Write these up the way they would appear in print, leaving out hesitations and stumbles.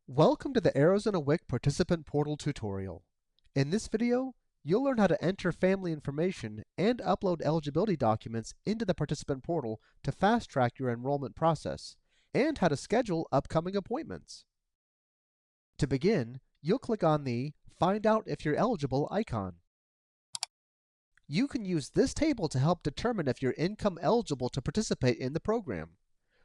Welcome to the AZWIC Participant Portal tutorial. In this video, you'll learn how to enter family information and upload eligibility documents into the participant portal to fast-track your enrollment process, and how to schedule upcoming appointments. To begin, you'll click on the Find Out If You're Eligible icon. You can use this table to help determine if you're income eligible to participate in the program.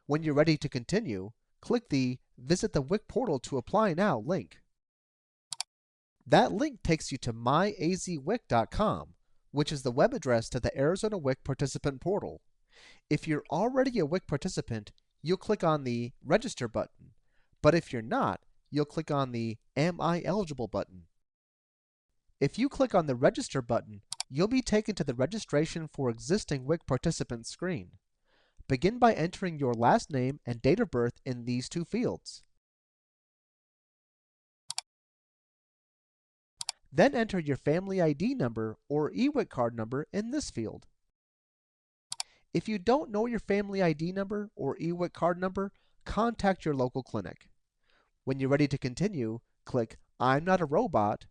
When you're ready to continue, click the Visit the WIC portal to apply now link. That link takes you to myazwic.com, which is the web address to the Arizona WIC participant portal. If you're already a WIC participant, you'll click on the Register button, but if you're not, you'll click on the Am I Eligible button. If you click on the Register button, you'll be taken to the Registration for Existing WIC Participants screen. Begin by entering your last name and date of birth in these two fields. Then enter your family ID number or EWIC card number in this field. If you don't know your family ID number or EWIC card number, contact your local clinic. When you're ready to continue, click I'm Not a Robot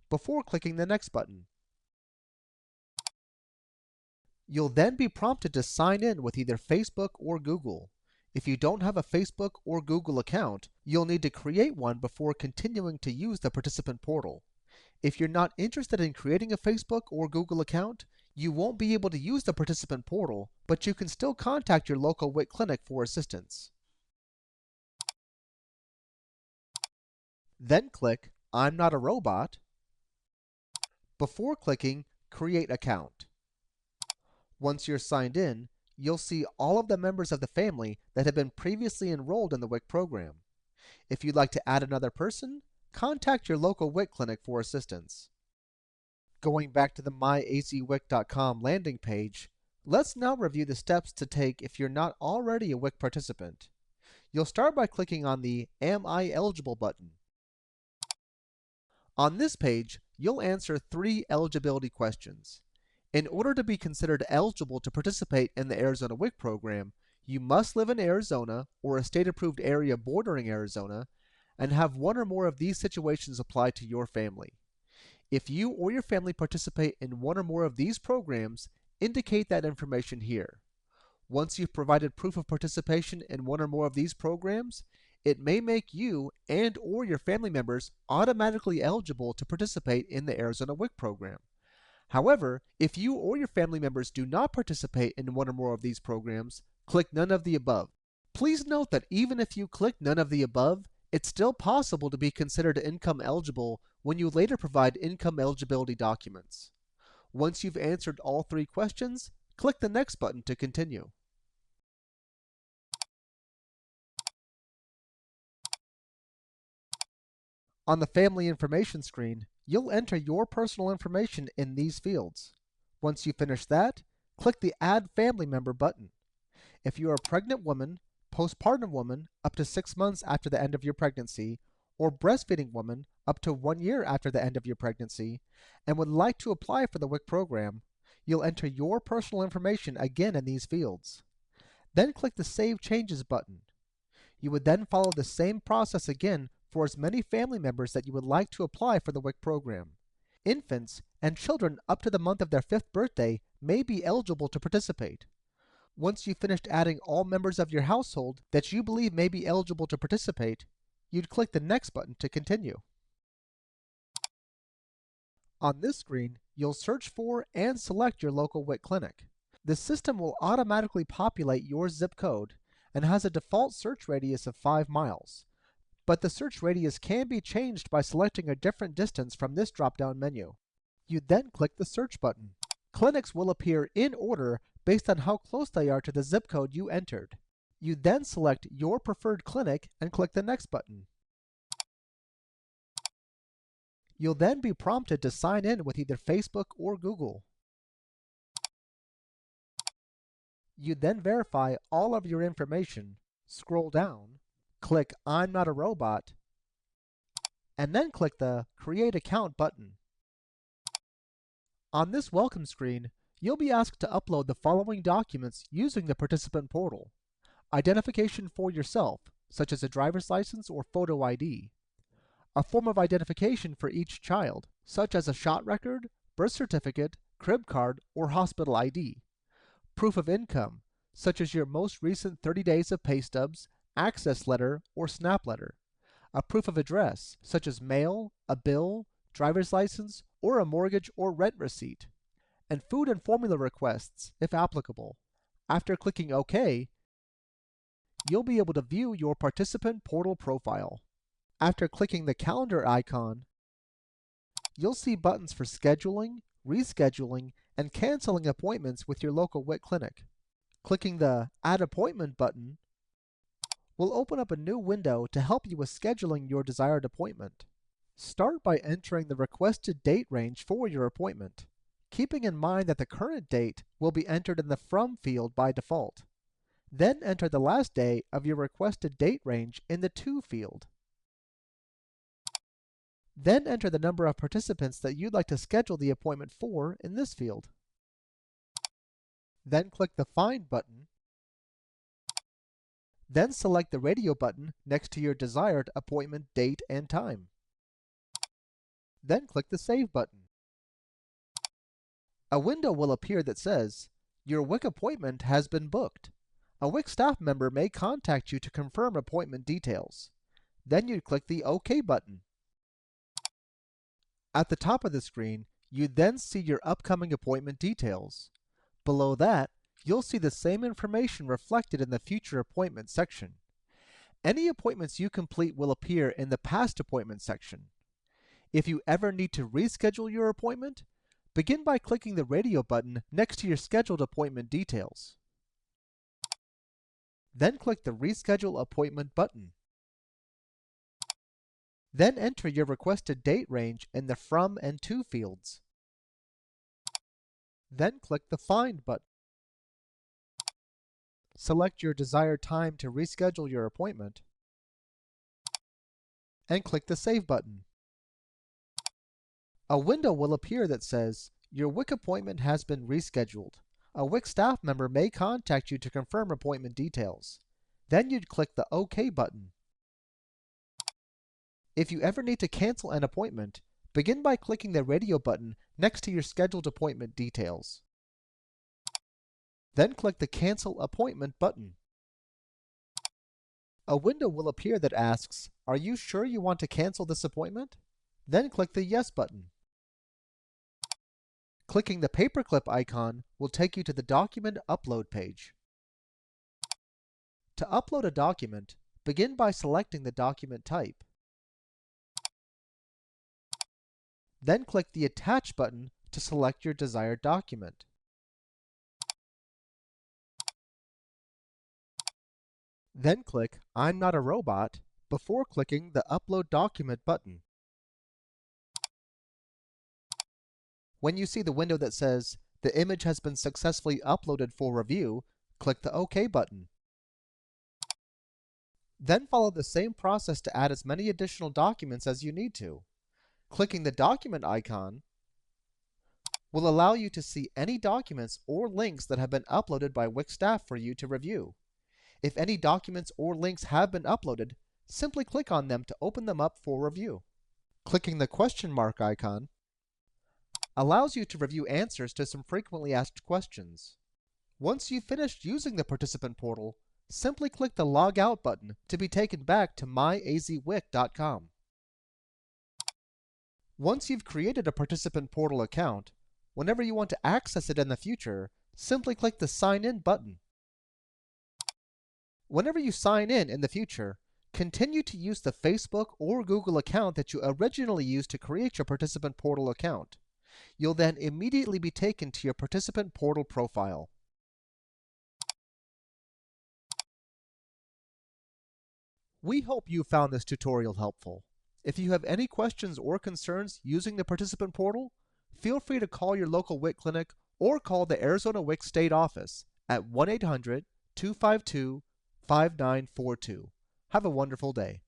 before clicking the Next button. You'll then be prompted to sign in with either Facebook or Google. If you don't have a Facebook or Google account, you'll need to create one before continuing to use the participant portal. If you're not interested in creating a Facebook or Google account, you won't be able to use the participant portal, but you can still contact your local WIC clinic for assistance. Then click I'm Not a Robot before clicking Create Account. Once you're signed in, you'll see all of the members of the family that have been previously enrolled in the WIC program. If you'd like to add another person, contact your local WIC clinic for assistance. Going back to the myazwic.com landing page, let's now review the steps to take if you're not already a WIC participant. You'll start by clicking on the Am I Eligible button. On this page, you'll answer 3 eligibility questions. In order to be considered eligible to participate in the Arizona WIC program, you must live in Arizona or a state-approved area bordering Arizona and have one or more of these situations apply to your family. If you or your family participate in one or more of these programs, indicate that information here. Once you've provided proof of participation in one or more of these programs, it may make you and or your family members automatically eligible to participate in the Arizona WIC program. However, if you or your family members do not participate in one or more of these programs, click none of the above. Please note that even if you click none of the above, it's still possible to be considered income eligible when you later provide income eligibility documents. Once you've answered all 3 questions, click the Next button to continue. On the Family Information screen, you'll enter your personal information in these fields. Once you finish that, click the Add Family Member button. If you're a pregnant woman, postpartum woman up to 6 months after the end of your pregnancy, or breastfeeding woman up to 1 year after the end of your pregnancy, and would like to apply for the WIC program, you'll enter your personal information again in these fields. Then click the Save Changes button. You would then follow the same process again for as many family members that you would like to apply for the WIC program. Infants and children up to the month of their 5th birthday may be eligible to participate. Once you've finished adding all members of your household that you believe may be eligible to participate, you'd click the Next button to continue. On this screen, you'll search for and select your local WIC clinic. The system will automatically populate your zip code and has a default search radius of 5 miles. But the search radius can be changed by selecting a different distance from this drop-down menu. You then click the Search button. Clinics will appear in order based on how close they are to the zip code you entered. You then select your preferred clinic and click the Next button. You'll then be prompted to sign in with either Facebook or Google. You then verify all of your information, scroll down, click I'm Not a Robot, and then click the Create Account button. On this welcome screen, you'll be asked to upload the following documents using the participant portal: identification for yourself, such as a driver's license or photo ID, a form of identification for each child, such as a shot record, birth certificate, crib card, or hospital ID, proof of income, such as your most recent 30 days of pay stubs, access letter, or SNAP letter, a proof of address, such as mail, a bill, driver's license, or a mortgage or rent receipt, and food and formula requests, if applicable. After clicking OK, you'll be able to view your participant portal profile. After clicking the calendar icon, you'll see buttons for scheduling, rescheduling, and canceling appointments with your local WIC clinic. Clicking the Add Appointment button will open up a new window to help you with scheduling your desired appointment. Start by entering the requested date range for your appointment, keeping in mind that the current date will be entered in the From field by default. Then enter the last day of your requested date range in the To field. Then enter the number of participants that you'd like to schedule the appointment for in this field. Then click the Find button. Then select the radio button next to your desired appointment date and time. Then click the Save button. A window will appear that says, "Your WIC appointment has been booked." A WIC staff member may contact you to confirm appointment details. Then you'd click the OK button. At the top of the screen, you'd then see your upcoming appointment details. Below that, you'll see the same information reflected in the Future Appointment section. Any appointments you complete will appear in the Past Appointment section. If you ever need to reschedule your appointment, begin by clicking the radio button next to your scheduled appointment details. Then click the Reschedule Appointment button. Then enter your requested date range in the From and To fields. Then click the Find button. Select your desired time to reschedule your appointment, and click the Save button. A window will appear that says, "Your WIC appointment has been rescheduled." A WIC staff member may contact you to confirm appointment details. Then you'd click the OK button. If you ever need to cancel an appointment, begin by clicking the radio button next to your scheduled appointment details. Then click the Cancel Appointment button. A window will appear that asks, "Are you sure you want to cancel this appointment?" Then click the Yes button. Clicking the paperclip icon will take you to the document upload page. To upload a document, begin by selecting the document type. Then click the Attach button to select your desired document. Then click I'm not a robot before clicking the Upload Document button. When you see the window that says, "The image has been successfully uploaded for review," click the OK button. Then follow the same process to add as many additional documents as you need to. Clicking the document icon will allow you to see any documents or links that have been uploaded by WIC staff for you to review. If any documents or links have been uploaded, simply click on them to open them up for review. Clicking the question mark icon allows you to review answers to some frequently asked questions. Once you've finished using the participant portal, simply click the Log Out button to be taken back to myazwic.com. Once you've created a participant portal account, whenever you want to access it in the future, simply click the Sign In button. Whenever you sign in the future, continue to use the Facebook or Google account that you originally used to create your participant portal account. You'll then immediately be taken to your participant portal profile. We hope you found this tutorial helpful. If you have any questions or concerns using the participant portal, feel free to call your local WIC clinic or call the Arizona WIC State Office at 1-800-252-5942. Have a wonderful day.